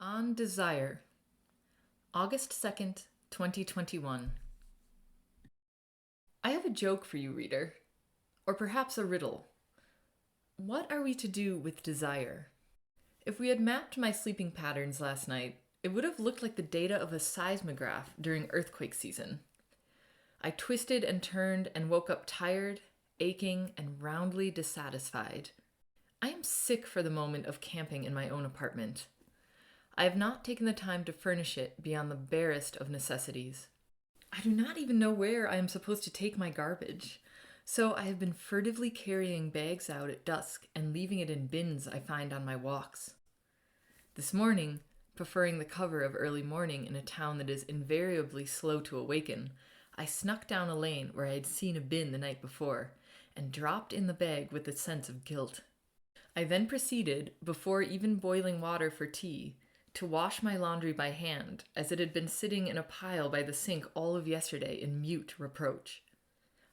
On Desire, August 2nd, 2021. I have a joke for you, reader, or perhaps a riddle. What are we to do with desire? If we had mapped my sleeping patterns last night, it would have looked like the data of a seismograph during earthquake season. I twisted and turned and woke up tired, aching, and roundly dissatisfied. I am sick for the moment of camping in my own apartment. I have not taken the time to furnish it beyond the barest of necessities. I do not even know where I am supposed to take my garbage, so I have been furtively carrying bags out at dusk and leaving it in bins I find on my walks. This morning, preferring the cover of early morning in a town that is invariably slow to awaken, I snuck down a lane where I had seen a bin the night before and dropped in the bag with a sense of guilt. I then proceeded, before even boiling water for tea, to wash my laundry by hand, as it had been sitting in a pile by the sink all of yesterday in mute reproach.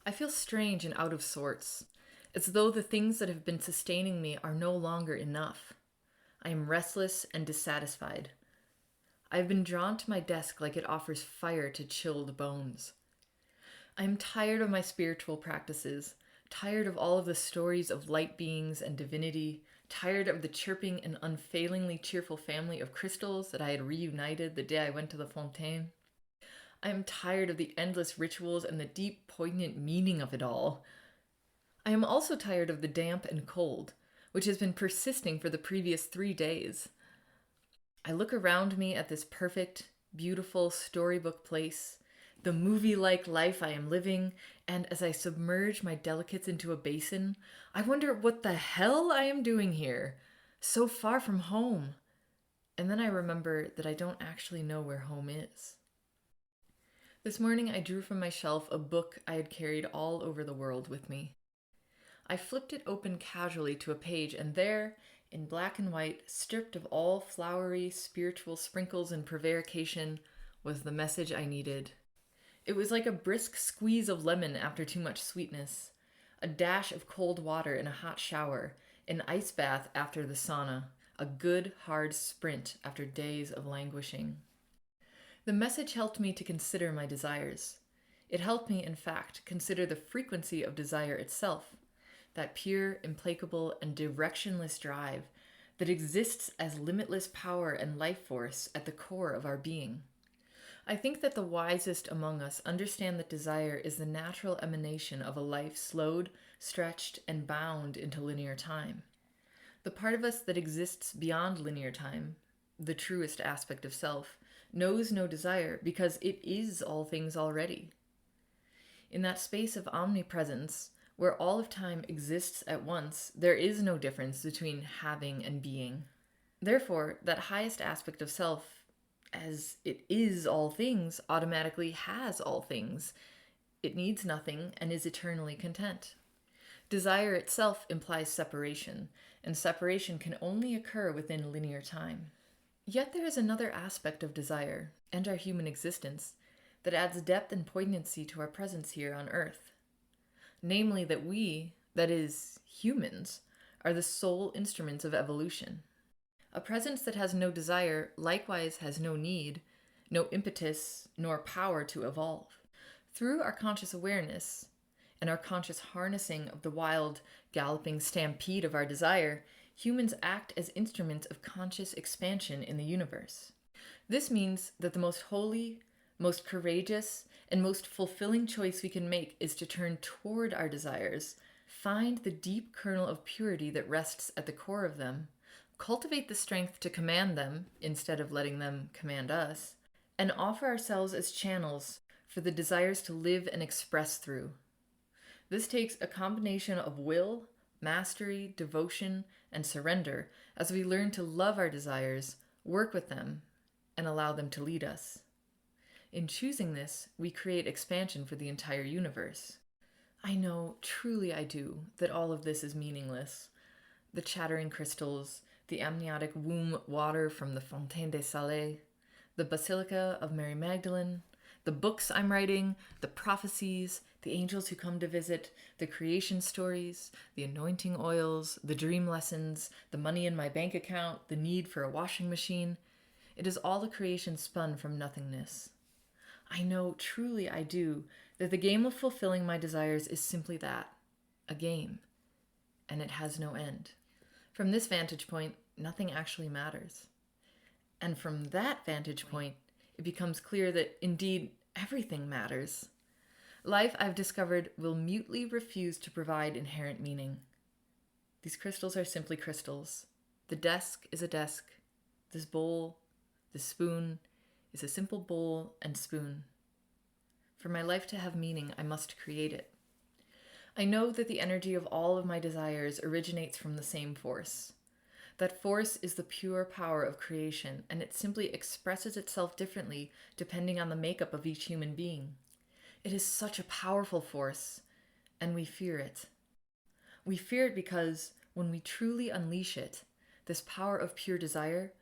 I feel strange and out of sorts, as though the things that have been sustaining me are no longer enough. I am restless and dissatisfied. I have been drawn to my desk like it offers fire to chilled bones. I am tired of my spiritual practices, tired of all of the stories of light beings and divinity, tired of the chirping and unfailingly cheerful family of crystals that I had reunited the day I went to the Fontaine. I am tired of the endless rituals and the deep, poignant meaning of it all. I am also tired of the damp and cold, which has been persisting for the previous 3 days. I look around me at this perfect, beautiful storybook place, the movie-like life I am living, and as I submerge my delicates into a basin, I wonder what the hell I am doing here, so far from home. And then I remember that I don't actually know where home is. This morning I drew from my shelf a book I had carried all over the world with me. I flipped it open casually to a page, and there, in black and white, stripped of all flowery, spiritual sprinkles and prevarication, was the message I needed. It was like a brisk squeeze of lemon after too much sweetness, a dash of cold water in a hot shower, an ice bath after the sauna, a good, hard sprint after days of languishing. The message helped me to consider my desires. It helped me, in fact, consider the frequency of desire itself, that pure, implacable, and directionless drive that exists as limitless power and life force at the core of our being. I think that the wisest among us understand that desire is the natural emanation of a life slowed, stretched, and bound into linear time. The part of us that exists beyond linear time, the truest aspect of self, knows no desire because it is all things already. In that space of omnipresence, where all of time exists at once, there is no difference between having and being. Therefore, that highest aspect of self, as it is all things, automatically has all things. It needs nothing and is eternally content. Desire itself implies separation, and separation can only occur within linear time. Yet there is another aspect of desire, and our human existence, that adds depth and poignancy to our presence here on Earth. Namely that we, that is, humans, are the sole instruments of evolution. A presence that has no desire likewise has no need, no impetus, nor power to evolve. Through our conscious awareness and our conscious harnessing of the wild, galloping stampede of our desire, humans act as instruments of conscious expansion in the universe. This means that the most holy, most courageous, and most fulfilling choice we can make is to turn toward our desires, find the deep kernel of purity that rests at the core of them, cultivate the strength to command them instead of letting them command us, and offer ourselves as channels for the desires to live and express through. This takes a combination of will, mastery, devotion, and surrender as we learn to love our desires, work with them, and allow them to lead us. In choosing this, we create expansion for the entire universe. I know, truly I do, that all of this is meaningless. The chattering crystals, the amniotic womb water from the Fontaine des Salés, the Basilica of Mary Magdalene, the books I'm writing, the prophecies, the angels who come to visit, the creation stories, the anointing oils, the dream lessons, the money in my bank account, the need for a washing machine. It is all the creation spun from nothingness. I know, truly I do, that the game of fulfilling my desires is simply that, a game, and it has no end. From this vantage point, nothing actually matters. And from that vantage point, it becomes clear that indeed everything matters. Life, I've discovered, will mutely refuse to provide inherent meaning. These crystals are simply crystals. The desk is a desk. This bowl, this spoon, is a simple bowl and spoon. For my life to have meaning, I must create it. I know that the energy of all of my desires originates from the same force. That force is the pure power of creation, and it simply expresses itself differently depending on the makeup of each human being. It is such a powerful force, and we fear it. We fear it because when we truly unleash it, this power of pure desire,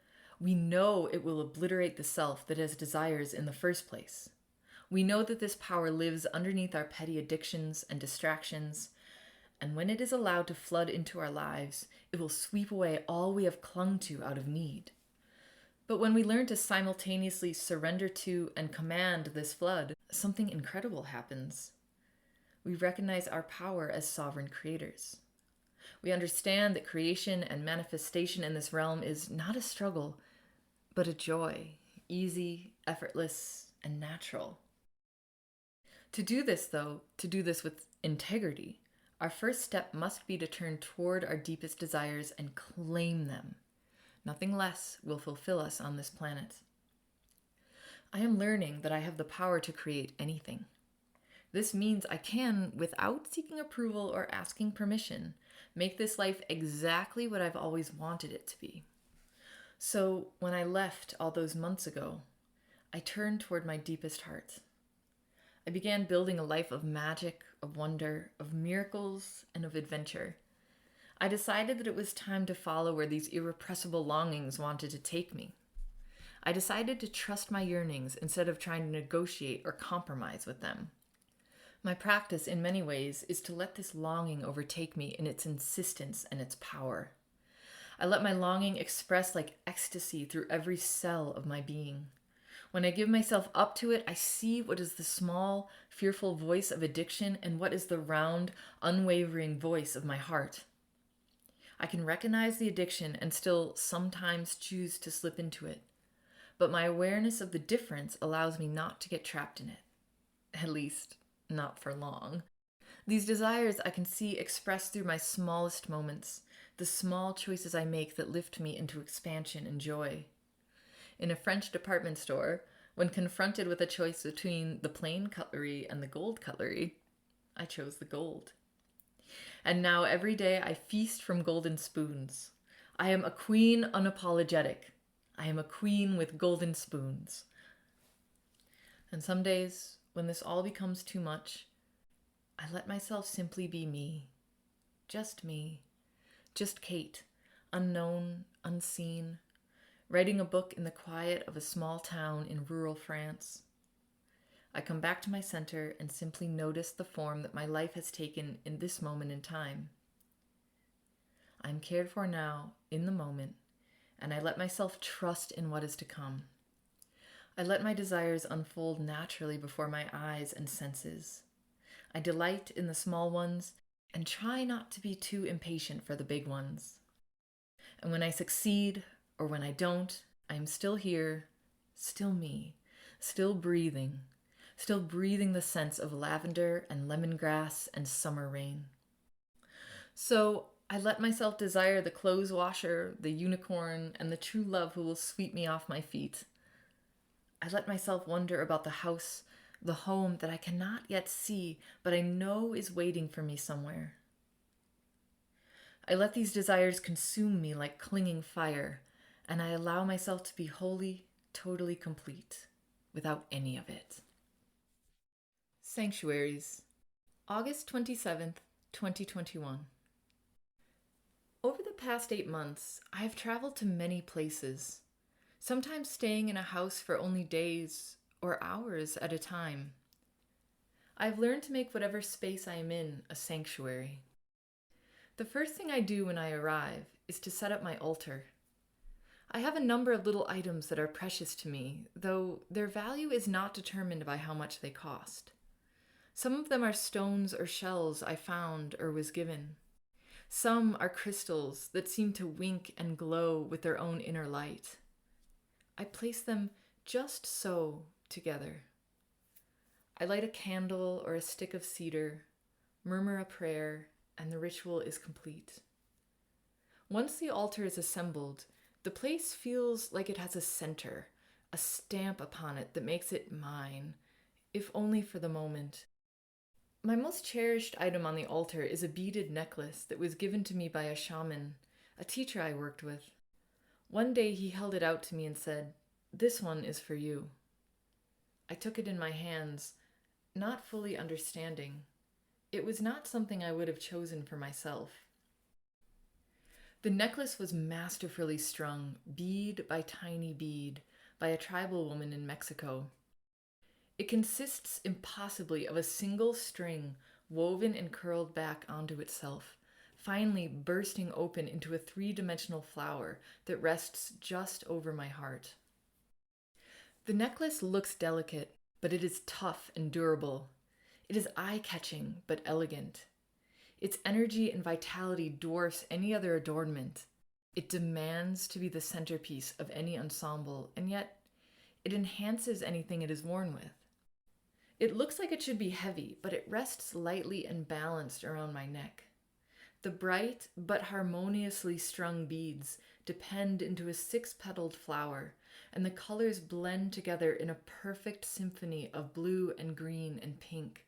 we know it will obliterate the self that has desires in the first place. We know that this power lives underneath our petty addictions and distractions, and when it is allowed to flood into our lives, it will sweep away all we have clung to out of need. But when we learn to simultaneously surrender to and command this flood, something incredible happens. We recognize our power as sovereign creators. We understand that creation and manifestation in this realm is not a struggle, but a joy, easy, effortless, and natural. To do this, though, to do this with integrity, our first step must be to turn toward our deepest desires and claim them. Nothing less will fulfill us on this planet. I am learning that I have the power to create anything. This means I can, without seeking approval or asking permission, make this life exactly what I've always wanted it to be. So when I left all those months ago, I turned toward my deepest heart. I began building a life of magic, of wonder, of miracles, and of adventure. I decided that it was time to follow where these irrepressible longings wanted to take me. I decided to trust my yearnings instead of trying to negotiate or compromise with them. My practice, in many ways, is to let this longing overtake me in its insistence and its power. I let my longing express like ecstasy through every cell of my being. When I give myself up to it, I see what is the small, fearful voice of addiction and what is the round, unwavering voice of my heart. I can recognize the addiction and still sometimes choose to slip into it, but my awareness of the difference allows me not to get trapped in it. At least, not for long. These desires I can see expressed through my smallest moments, the small choices I make that lift me into expansion and joy. In a French department store, when confronted with a choice between the plain cutlery and the gold cutlery, I chose the gold. And now every day I feast from golden spoons. I am a queen unapologetic. I am a queen with golden spoons. And some days, when this all becomes too much, I let myself simply be me. Just Kate, unknown, unseen, writing a book in the quiet of a small town in rural France. I come back to my center and simply notice the form that my life has taken in this moment in time. I am cared for now, in the moment, and I let myself trust in what is to come. I let my desires unfold naturally before my eyes and senses. I delight in the small ones and try not to be too impatient for the big ones. And when I succeed, or when I don't, I am still here, still me, still breathing the scents of lavender and lemongrass and summer rain. So I let myself desire the clothes washer, the unicorn, and the true love who will sweep me off my feet. I let myself wonder about the house, the home that I cannot yet see, but I know is waiting for me somewhere. I let these desires consume me like clinging fire, and I allow myself to be wholly, totally complete, without any of it. Sanctuaries, August 27th, 2021. Over the past 8 months, I have traveled to many places, sometimes staying in a house for only days or hours at a time. I've learned to make whatever space I am in a sanctuary. The first thing I do when I arrive is to set up my altar. I have a number of little items that are precious to me, though their value is not determined by how much they cost. Some of them are stones or shells I found or was given. Some are crystals that seem to wink and glow with their own inner light. I place them just so together. I light a candle or a stick of cedar, murmur a prayer, and the ritual is complete. Once the altar is assembled, the place feels like it has a center, a stamp upon it that makes it mine, if only for the moment. My most cherished item on the altar is a beaded necklace that was given to me by a shaman, a teacher I worked with. One day he held it out to me and said, "This one is for you." I took it in my hands, not fully understanding. It was not something I would have chosen for myself. The necklace was masterfully strung, bead by tiny bead, by a tribal woman in Mexico. It consists impossibly of a single string woven and curled back onto itself, finally bursting open into a three-dimensional flower that rests just over my heart. The necklace looks delicate, but it is tough and durable. It is eye-catching, but elegant. Its energy and vitality dwarfs any other adornment. It demands to be the centerpiece of any ensemble, and yet it enhances anything it is worn with. It looks like it should be heavy, but it rests lightly and balanced around my neck. The bright but harmoniously strung beads depend into a six-petaled flower, and the colors blend together in a perfect symphony of blue and green and pink.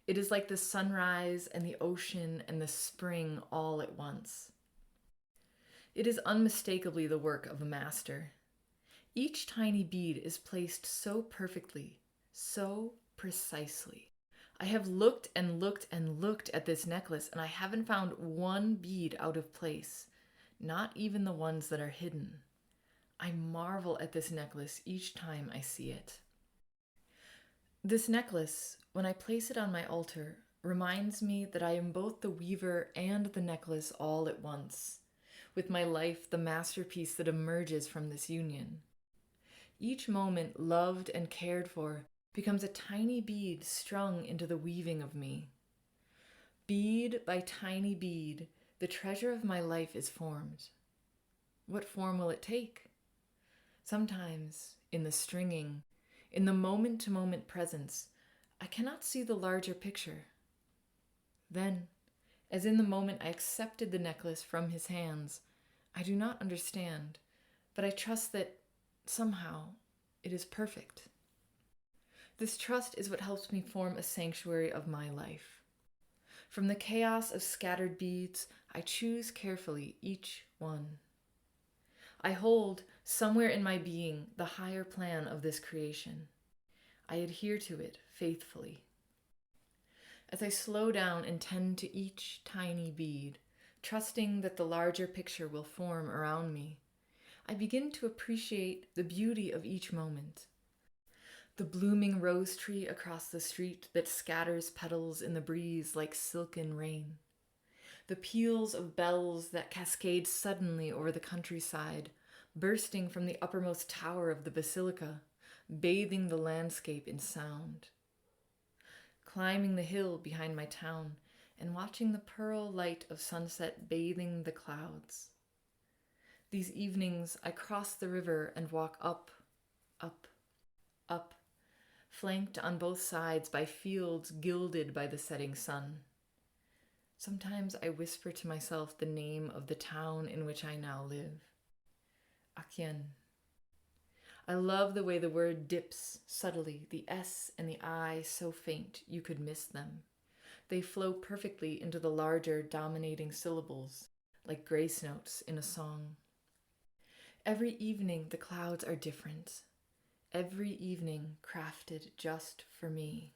It is like the sunrise and the ocean and the spring all at once. It is unmistakably the work of a master. Each tiny bead is placed so perfectly, so precisely. I have looked and looked and looked at this necklace, and I haven't found one bead out of place, not even the ones that are hidden. I marvel at this necklace each time I see it. This necklace, when I place it on my altar, reminds me that I am both the weaver and the necklace all at once, with my life the masterpiece that emerges from this union. Each moment loved and cared for becomes a tiny bead strung into the weaving of me. Bead by tiny bead, the treasure of my life is formed. What form will it take? Sometimes, in the stringing, in the moment-to-moment presence, I cannot see the larger picture. Then, as in the moment I accepted the necklace from his hands, I do not understand, but I trust that, somehow, it is perfect. This trust is what helps me form a sanctuary of my life. From the chaos of scattered beads, I choose carefully each one. I hold, somewhere in my being, the higher plan of this creation. I adhere to it faithfully. As I slow down and tend to each tiny bead, trusting that the larger picture will form around me, I begin to appreciate the beauty of each moment. The blooming rose tree across the street that scatters petals in the breeze like silken rain. The peals of bells that cascade suddenly over the countryside, bursting from the uppermost tower of the basilica, bathing the landscape in sound. Climbing the hill behind my town and watching the pearl light of sunset bathing the clouds. These evenings I cross the river and walk up, up, up, flanked on both sides by fields gilded by the setting sun. Sometimes I whisper to myself the name of the town in which I now live. Aquen. I love the way the word dips subtly, the S and the I so faint you could miss them. They flow perfectly into the larger dominating syllables, like grace notes in a song. Every evening the clouds are different. Every evening crafted just for me.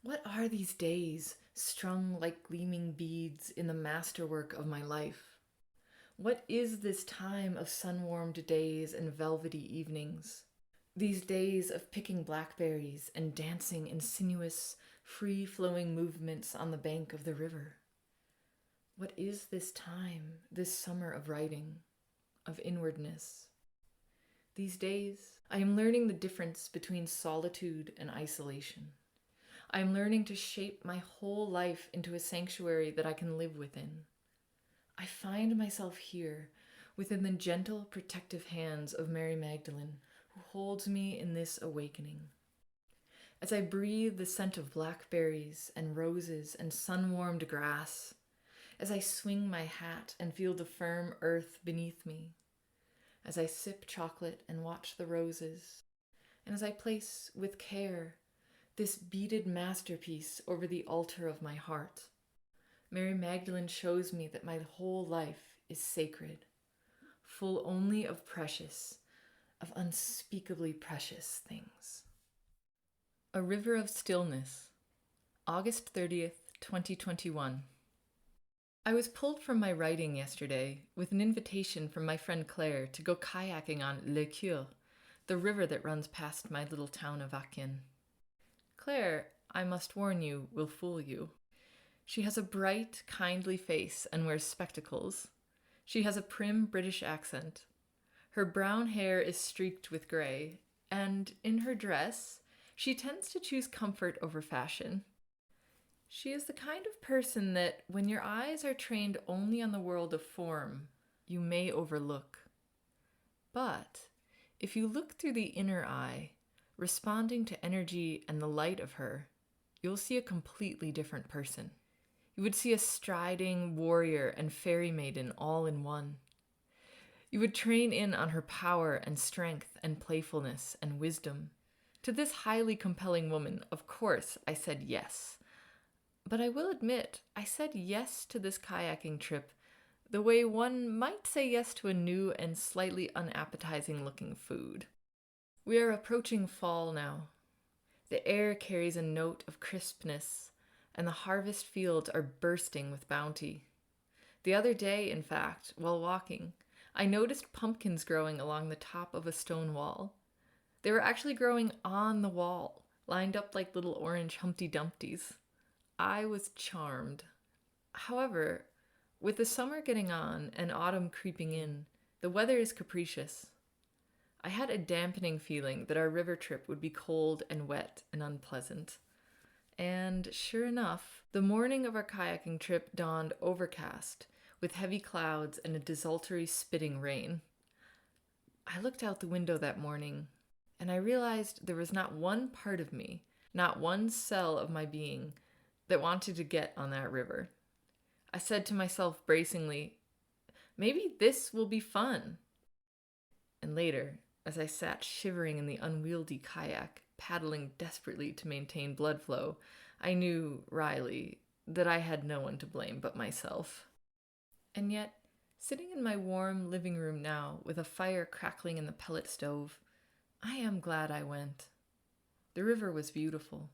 What are these days, strung like gleaming beads in the masterwork of my life? What is this time of sun-warmed days and velvety evenings? These days of picking blackberries and dancing in sinuous, free-flowing movements on the bank of the river? What is this time, this summer of writing? of inwardness. These days, I am learning the difference between solitude and isolation. I am learning to shape my whole life into a sanctuary that I can live within. I find myself here, within the gentle, protective hands of Mary Magdalene, who holds me in this awakening. As I breathe the scent of blackberries and roses and sun-warmed grass, as I swing my hat and feel the firm earth beneath me, as I sip chocolate and watch the roses, and as I place with care this beaded masterpiece over the altar of my heart, Mary Magdalene shows me that my whole life is sacred, full only of precious, of unspeakably precious things. A River of Stillness, August 30th, 2021. I was pulled from my writing yesterday with an invitation from my friend Claire to go kayaking on Le Cure, the river that runs past my little town of Aachen. Claire, I must warn you, will fool you. She has a bright, kindly face and wears spectacles. She has a prim British accent. Her brown hair is streaked with grey, and in her dress, she tends to choose comfort over fashion. She is the kind of person that, when your eyes are trained only on the world of form, you may overlook. But if you look through the inner eye, responding to energy and the light of her, you'll see a completely different person. You would see a striding warrior and fairy maiden all in one. You would train in on her power and strength and playfulness and wisdom. To this highly compelling woman, of course, I said yes. But I will admit, I said yes to this kayaking trip the way one might say yes to a new and slightly unappetizing looking food. We are approaching fall now. The air carries a note of crispness, and the harvest fields are bursting with bounty. The other day, in fact, while walking, I noticed pumpkins growing along the top of a stone wall. They were actually growing on the wall, lined up like little orange Humpty Dumptys. I was charmed. However, with the summer getting on and autumn creeping in, the weather is capricious. I had a dampening feeling that our river trip would be cold and wet and unpleasant. And sure enough, the morning of our kayaking trip dawned overcast, with heavy clouds and a desultory spitting rain. I looked out the window that morning, and I realized there was not one part of me, not one cell of my being, that wanted to get on that river. I said to myself bracingly, maybe this will be fun. And later, as I sat shivering in the unwieldy kayak, paddling desperately to maintain blood flow, I knew, wryly, that I had no one to blame but myself. And yet, sitting in my warm living room now, with a fire crackling in the pellet stove, I am glad I went. The river was beautiful.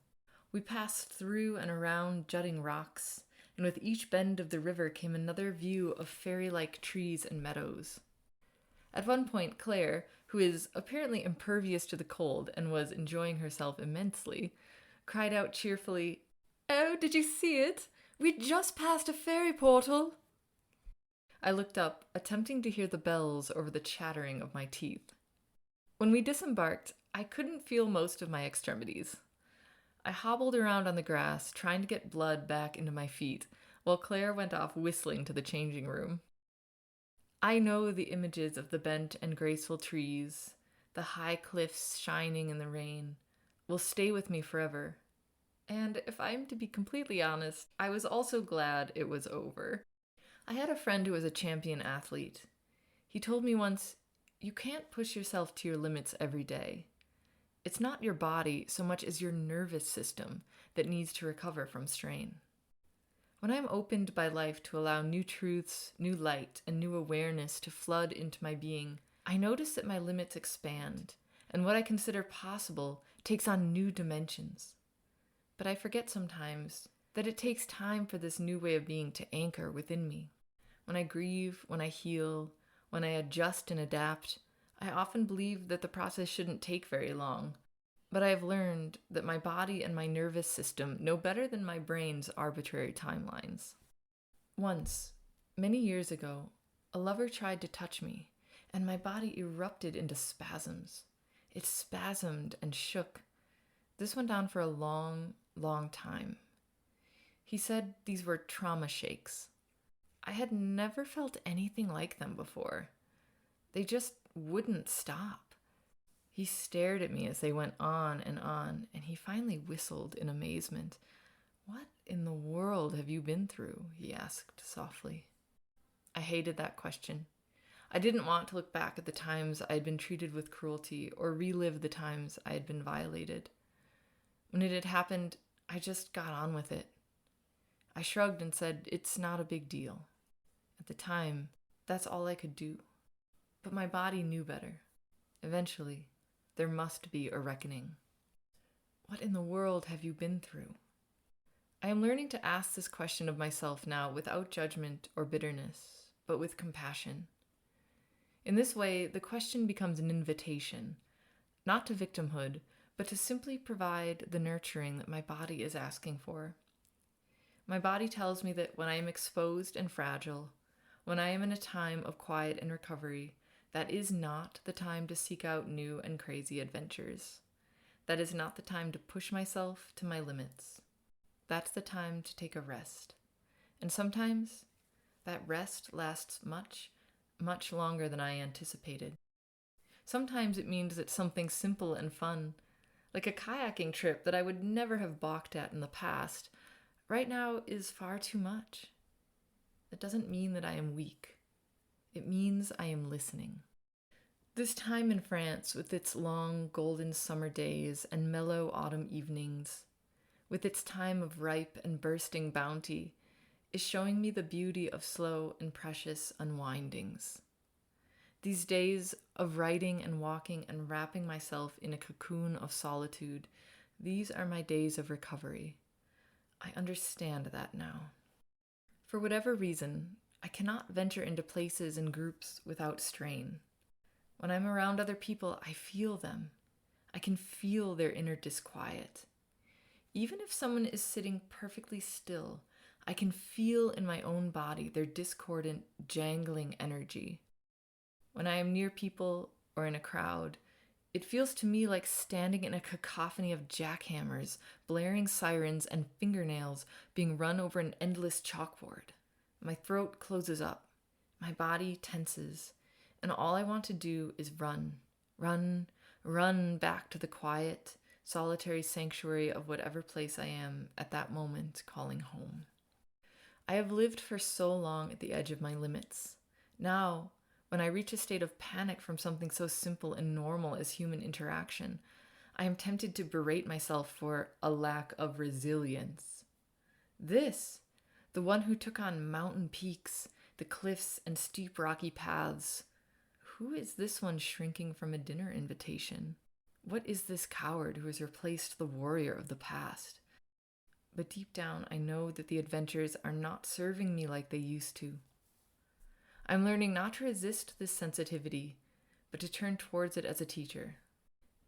We passed through and around jutting rocks, and with each bend of the river came another view of fairy-like trees and meadows. At one point, Claire, who is apparently impervious to the cold and was enjoying herself immensely, cried out cheerfully, "Oh, did you see it? We just passed a fairy portal." I looked up, attempting to hear the bells over the chattering of my teeth. When we disembarked, I couldn't feel most of my extremities. I hobbled around on the grass, trying to get blood back into my feet, while Claire went off whistling to the changing room. I know the images of the bent and graceful trees, the high cliffs shining in the rain, will stay with me forever. And if I'm to be completely honest, I was also glad it was over. I had a friend who was a champion athlete. He told me once, you can't push yourself to your limits every day. It's not your body so much as your nervous system that needs to recover from strain. When I'm opened by life to allow new truths, new light, and new awareness to flood into my being, I notice that my limits expand, and what I consider possible takes on new dimensions. But I forget sometimes that it takes time for this new way of being to anchor within me. When I grieve, when I heal, when I adjust and adapt, I often believe that the process shouldn't take very long. But I have learned that my body and my nervous system know better than my brain's arbitrary timelines. Once, many years ago, a lover tried to touch me, and my body erupted into spasms. It spasmed and shook. This went on for a long, long time. He said these were trauma shakes. I had never felt anything like them before. They just wouldn't stop. He stared at me as they went on, and he finally whistled in amazement. "What in the world have you been through?" he asked softly. I hated that question. I didn't want to look back at the times I had been treated with cruelty or relive the times I had been violated. When it had happened, I just got on with it. I shrugged and said, "It's not a big deal." At the time, that's all I could do. But my body knew better. Eventually, there must be a reckoning. What in the world have you been through? I am learning to ask this question of myself now without judgment or bitterness, but with compassion. In this way, the question becomes an invitation, not to victimhood, but to simply provide the nurturing that my body is asking for. My body tells me that when I am exposed and fragile, when I am in a time of quiet and recovery, that is not the time to seek out new and crazy adventures. That is not the time to push myself to my limits. That's the time to take a rest. And sometimes that rest lasts much, much longer than I anticipated. Sometimes it means that something simple and fun, like a kayaking trip that I would never have balked at in the past, right now is far too much. That doesn't mean that I am weak. It means I am listening. This time in France, with its long golden summer days and mellow autumn evenings, with its time of ripe and bursting bounty, is showing me the beauty of slow and precious unwindings. These days of writing and walking and wrapping myself in a cocoon of solitude, these are my days of recovery. I understand that now. For whatever reason, I cannot venture into places and groups without strain. When I'm around other people, I feel them. I can feel their inner disquiet. Even if someone is sitting perfectly still, I can feel in my own body their discordant, jangling energy. When I am near people or in a crowd, it feels to me like standing in a cacophony of jackhammers, blaring sirens, and fingernails being run over an endless chalkboard. My throat closes up, my body tenses, and all I want to do is run, run back to the quiet, solitary sanctuary of whatever place I am at that moment calling home. I have lived for so long at the edge of my limits. Now, when I reach a state of panic from something so simple and normal as human interaction, I am tempted to berate myself for a lack of resilience. This, the one who took on mountain peaks, the cliffs and steep rocky paths, who is this one shrinking from a dinner invitation? What is this coward who has replaced the warrior of the past? But deep down, I know that the adventures are not serving me like they used to. I'm learning not to resist this sensitivity, but to turn towards it as a teacher.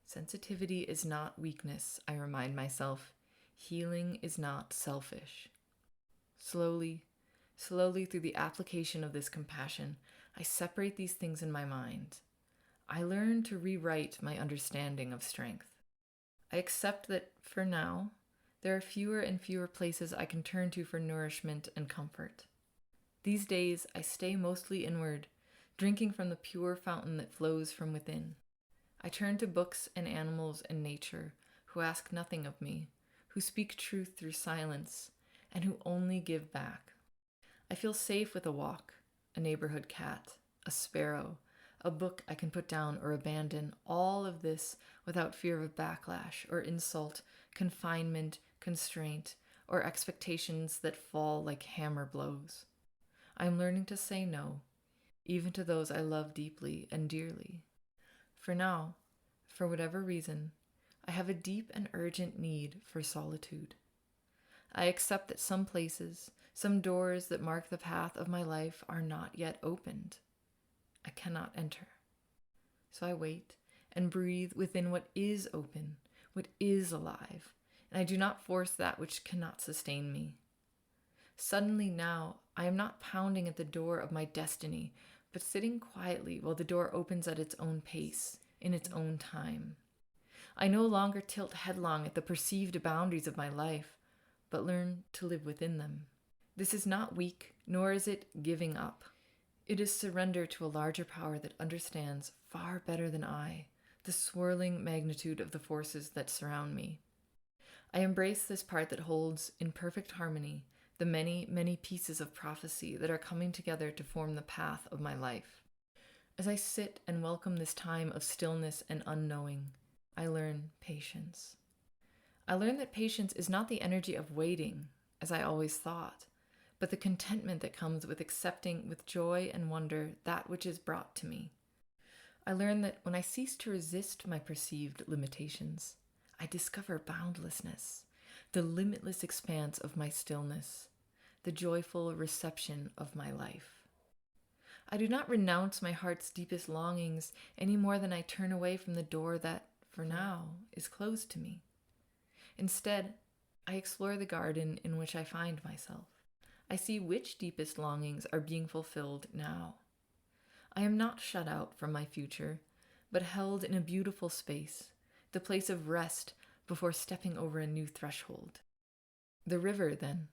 Sensitivity is not weakness, I remind myself. Healing is not selfish. Slowly through the application of this compassion, I separate these things in my mind. I learn to rewrite my understanding of strength. I accept that, for now, there are fewer and fewer places I can turn to for nourishment and comfort. These days, I stay mostly inward, drinking from the pure fountain that flows from within. I turn to books and animals and nature, who ask nothing of me, who speak truth through silence, and who only give back. I feel safe with a walk, a neighborhood cat, a sparrow, a book I can put down or abandon, all of this without fear of backlash or insult, confinement, constraint, or expectations that fall like hammer blows. I am learning to say no, even to those I love deeply and dearly. For now, for whatever reason, I have a deep and urgent need for solitude. I accept that some places, some doors that mark the path of my life are not yet opened. I cannot enter. So I wait and breathe within what is open, what is alive, and I do not force that which cannot sustain me. Suddenly now, I am not pounding at the door of my destiny, but sitting quietly while the door opens at its own pace, in its own time. I no longer tilt headlong at the perceived boundaries of my life, but learn to live within them. This is not weak, nor is it giving up. It is surrender to a larger power that understands far better than I the swirling magnitude of the forces that surround me. I embrace this part that holds in perfect harmony the many, many pieces of prophecy that are coming together to form the path of my life. As I sit and welcome this time of stillness and unknowing, I learn patience. I learn that patience is not the energy of waiting, as I always thought, but the contentment that comes with accepting with joy and wonder that which is brought to me. I learn that when I cease to resist my perceived limitations, I discover boundlessness, the limitless expanse of my stillness, the joyful reception of my life. I do not renounce my heart's deepest longings any more than I turn away from the door that, for now, is closed to me. Instead, I explore the garden in which I find myself. I see which deepest longings are being fulfilled now. I am not shut out from my future, but held in a beautiful space, the place of rest before stepping over a new threshold. The river, then,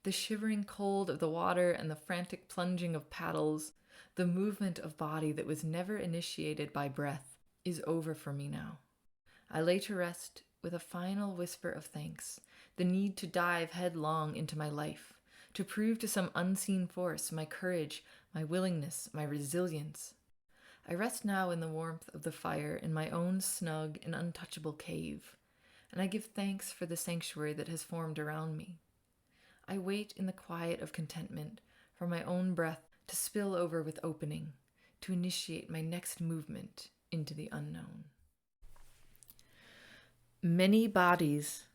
the shivering cold of the water and the frantic plunging of paddles, the movement of body that was never initiated by breath, is over for me now. I lay to rest with a final whisper of thanks, the need to dive headlong into my life, to prove to some unseen force my courage, my willingness, my resilience. I rest now in the warmth of the fire in my own snug and untouchable cave, and I give thanks for the sanctuary that has formed around me. I wait in the quiet of contentment for my own breath to spill over with opening, to initiate my next movement into the unknown. Many Bodies,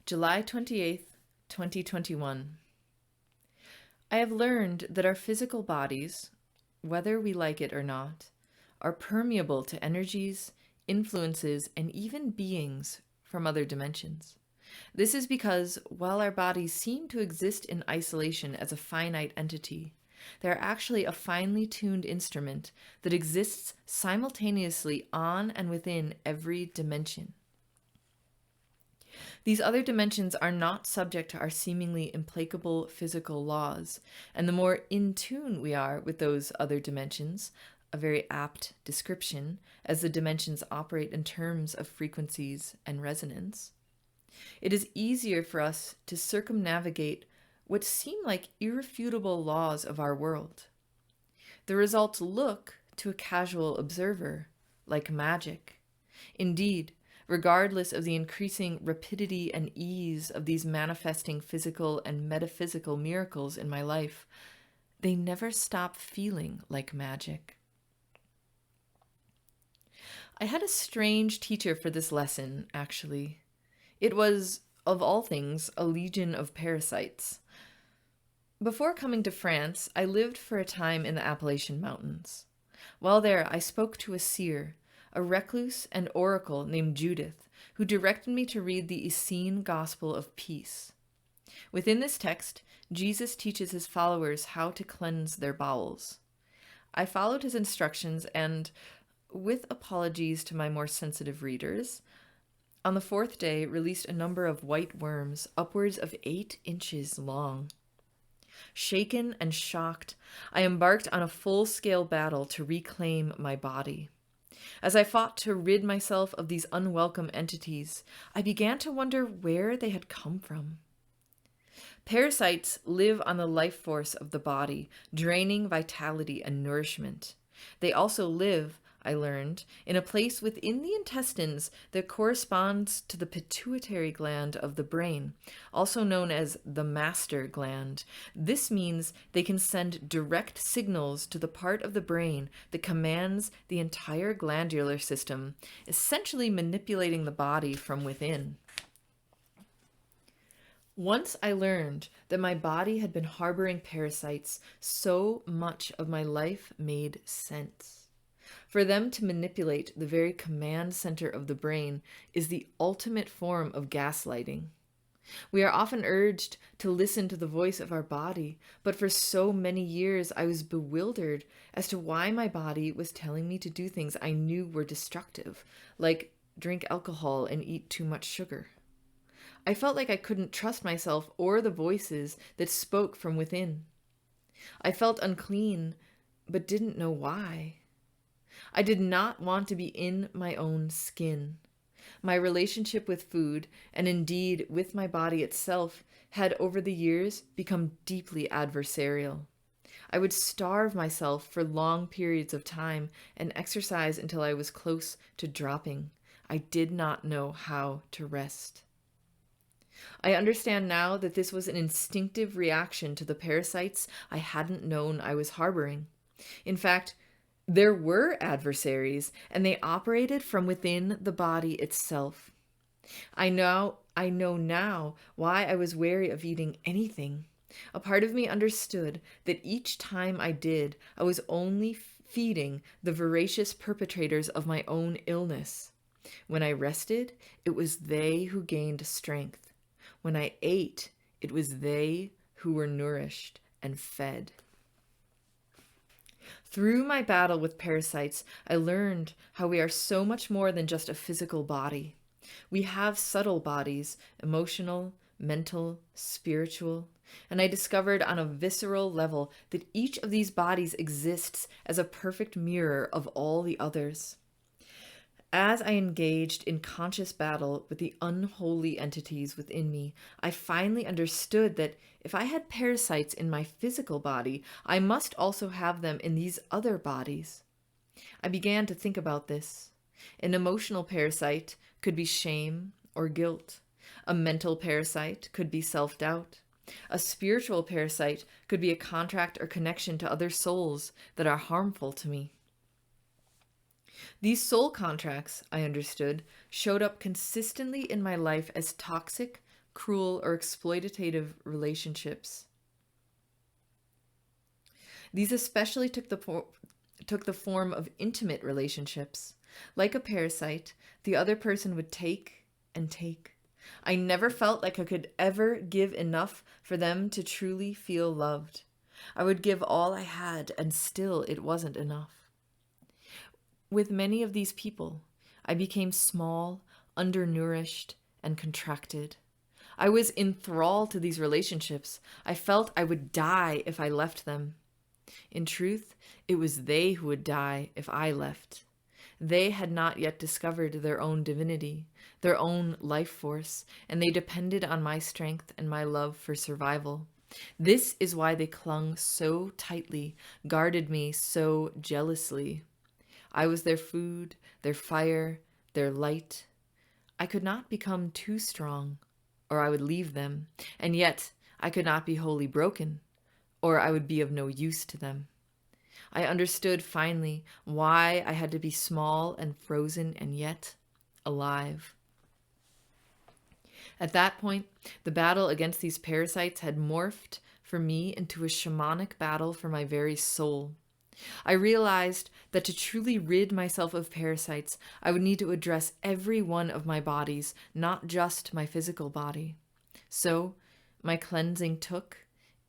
July 28th, 2021. I have learned that our physical bodies, whether we like it or not, are permeable to energies, influences, and even beings from other dimensions. This is because while our bodies seem to exist in isolation as a finite entity, they are actually a finely tuned instrument that exists simultaneously on and within every dimension. These other dimensions are not subject to our seemingly implacable physical laws, and the more in tune we are with those other dimensions, a very apt description, as the dimensions operate in terms of frequencies and resonance, it is easier for us to circumnavigate what seem like irrefutable laws of our world. The results look, to a casual observer, like magic. Indeed, regardless of the increasing rapidity and ease of these manifesting physical and metaphysical miracles in my life, they never stop feeling like magic. I had a strange teacher for this lesson, actually. It was, of all things, a legion of parasites. Before coming to France, I lived for a time in the Appalachian Mountains. While there, I spoke to a seer, a recluse and oracle named Judith, who directed me to read the Essene Gospel of Peace. Within this text, Jesus teaches his followers how to cleanse their bowels. I followed his instructions and, with apologies to my more sensitive readers, on the fourth day released a number of white worms upwards of 8 inches long. Shaken and shocked, I embarked on a full-scale battle to reclaim my body. As I fought to rid myself of these unwelcome entities, I began to wonder where they had come from. Parasites live on the life force of the body, draining vitality and nourishment. They also live, I learned, in a place within the intestines that corresponds to the pituitary gland of the brain, also known as the master gland. This means they can send direct signals to the part of the brain that commands the entire glandular system, essentially manipulating the body from within. Once I learned that my body had been harboring parasites, so much of my life made sense. For them to manipulate the very command center of the brain is the ultimate form of gaslighting. We are often urged to listen to the voice of our body, but for so many years I was bewildered as to why my body was telling me to do things I knew were destructive, like drink alcohol and eat too much sugar. I felt like I couldn't trust myself or the voices that spoke from within. I felt unclean, but didn't know why. I did not want to be in my own skin. My relationship with food, and indeed with my body itself, had over the years become deeply adversarial. I would starve myself for long periods of time and exercise until I was close to dropping. I did not know how to rest. I understand now that this was an instinctive reaction to the parasites I hadn't known I was harboring. In fact, there were adversaries, and they operated from within the body itself. I know now why I was wary of eating anything. A part of me understood that each time I did, I was only feeding the voracious perpetrators of my own illness. When I rested, it was they who gained strength. When I ate, it was they who were nourished and fed. Through my battle with parasites, I learned how we are so much more than just a physical body. We have subtle bodies, emotional, mental, spiritual, and I discovered on a visceral level that each of these bodies exists as a perfect mirror of all the others. As I engaged in conscious battle with the unholy entities within me, I finally understood that if I had parasites in my physical body, I must also have them in these other bodies. I began to think about this. An emotional parasite could be shame or guilt. A mental parasite could be self-doubt. A spiritual parasite could be a contract or connection to other souls that are harmful to me. These soul contracts, I understood, showed up consistently in my life as toxic, cruel, or exploitative relationships. These especially took the form of intimate relationships. Like a parasite, the other person would take and take. I never felt like I could ever give enough for them to truly feel loved. I would give all I had, and still it wasn't enough. With many of these people, I became small, undernourished, and contracted. I was enthralled to these relationships. I felt I would die if I left them. In truth, it was they who would die if I left. They had not yet discovered their own divinity, their own life force, and they depended on my strength and my love for survival. This is why they clung so tightly, guarded me so jealously. I was their food, their fire, their light. I could not become too strong, or I would leave them, and yet I could not be wholly broken, or I would be of no use to them. I understood finally why I had to be small and frozen and yet alive. At that point, the battle against these parasites had morphed for me into a shamanic battle for my very soul. I realized that to truly rid myself of parasites, I would need to address every one of my bodies, not just my physical body. So, my cleansing took,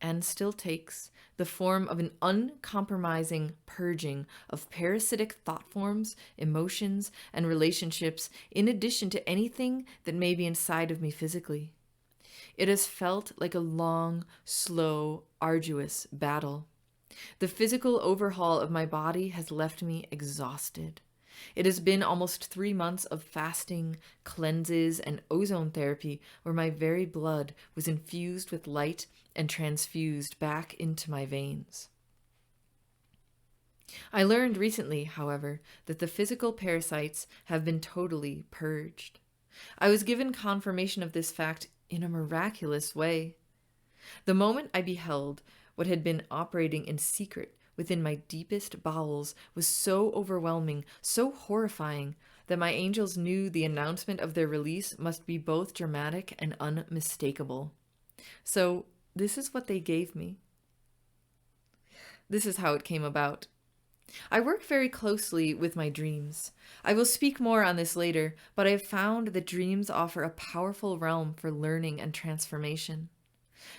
and still takes, the form of an uncompromising purging of parasitic thought forms, emotions, and relationships, in addition to anything that may be inside of me physically. It has felt like a long, slow, arduous battle. The physical overhaul of my body has left me exhausted. It has been almost 3 months of fasting, cleanses, and ozone therapy where my very blood was infused with light and transfused back into my veins. I learned recently, however, that the physical parasites have been totally purged. I was given confirmation of this fact in a miraculous way. The moment I beheld what had been operating in secret within my deepest bowels was so overwhelming, so horrifying, that my angels knew the announcement of their release must be both dramatic and unmistakable. So, this is what they gave me. This is how it came about. I work very closely with my dreams. I will speak more on this later, but I have found that dreams offer a powerful realm for learning and transformation.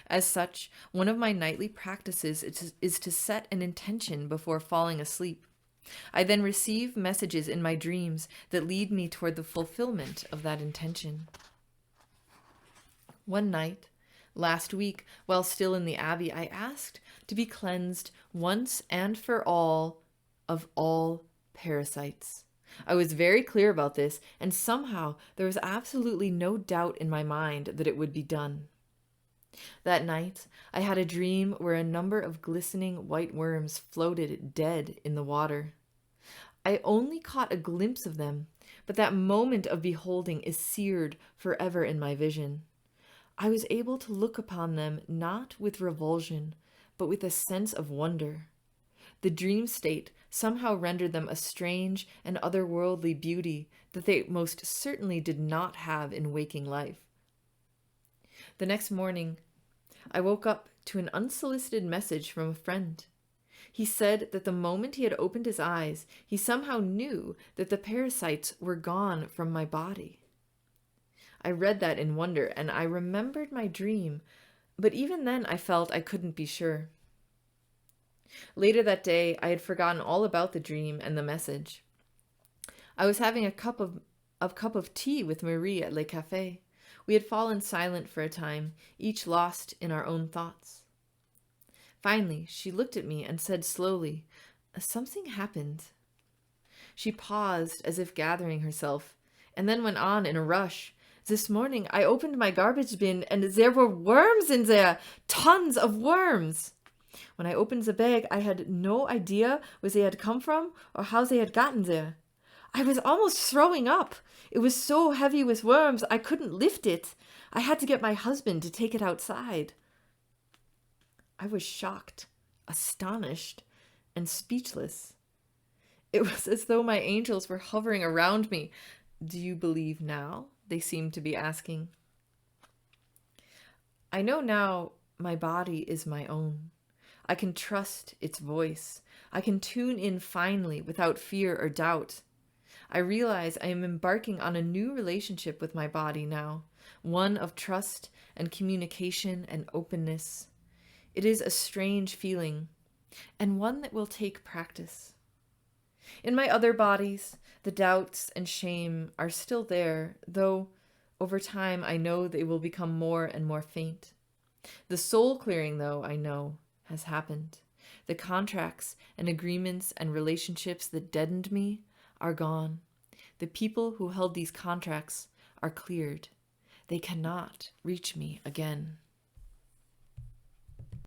As such, one of my nightly practices is to set an intention before falling asleep. I then receive messages in my dreams that lead me toward the fulfillment of that intention. One night, last week, while still in the Abbey, I asked to be cleansed once and for all of all parasites. I was very clear about this, and somehow there was absolutely no doubt in my mind that it would be done. That night, I had a dream where a number of glistening white worms floated dead in the water. I only caught a glimpse of them, but that moment of beholding is seared forever in my vision. I was able to look upon them not with revulsion, but with a sense of wonder. The dream state somehow rendered them a strange and otherworldly beauty that they most certainly did not have in waking life. The next morning, I woke up to an unsolicited message from a friend. He said that the moment he had opened his eyes, he somehow knew that the parasites were gone from my body. I read that in wonder, and I remembered my dream, but even then I felt I couldn't be sure. Later that day, I had forgotten all about the dream and the message. I was having a cup of tea with Marie at Le Café. We had fallen silent for a time, each lost in our own thoughts. Finally, she looked at me and said slowly, "Something happened." She paused as if gathering herself, and then went on in a rush. "This morning I opened my garbage bin and there were worms in there, tons of worms. When I opened the bag, I had no idea where they had come from or how they had gotten there. I was almost throwing up. It was so heavy with worms, I couldn't lift it. I had to get my husband to take it outside." I was shocked, astonished, and speechless. It was as though my angels were hovering around me. "Do you believe now?" they seemed to be asking. I know now my body is my own. I can trust its voice. I can tune in finely without fear or doubt. I realize I am embarking on a new relationship with my body now, one of trust and communication and openness. It is a strange feeling, and one that will take practice. In my other bodies, the doubts and shame are still there, though over time I know they will become more and more faint. The soul clearing, though, I know, has happened. The contracts and agreements and relationships that deadened me are gone. The people who held these contracts are cleared. They cannot reach me again.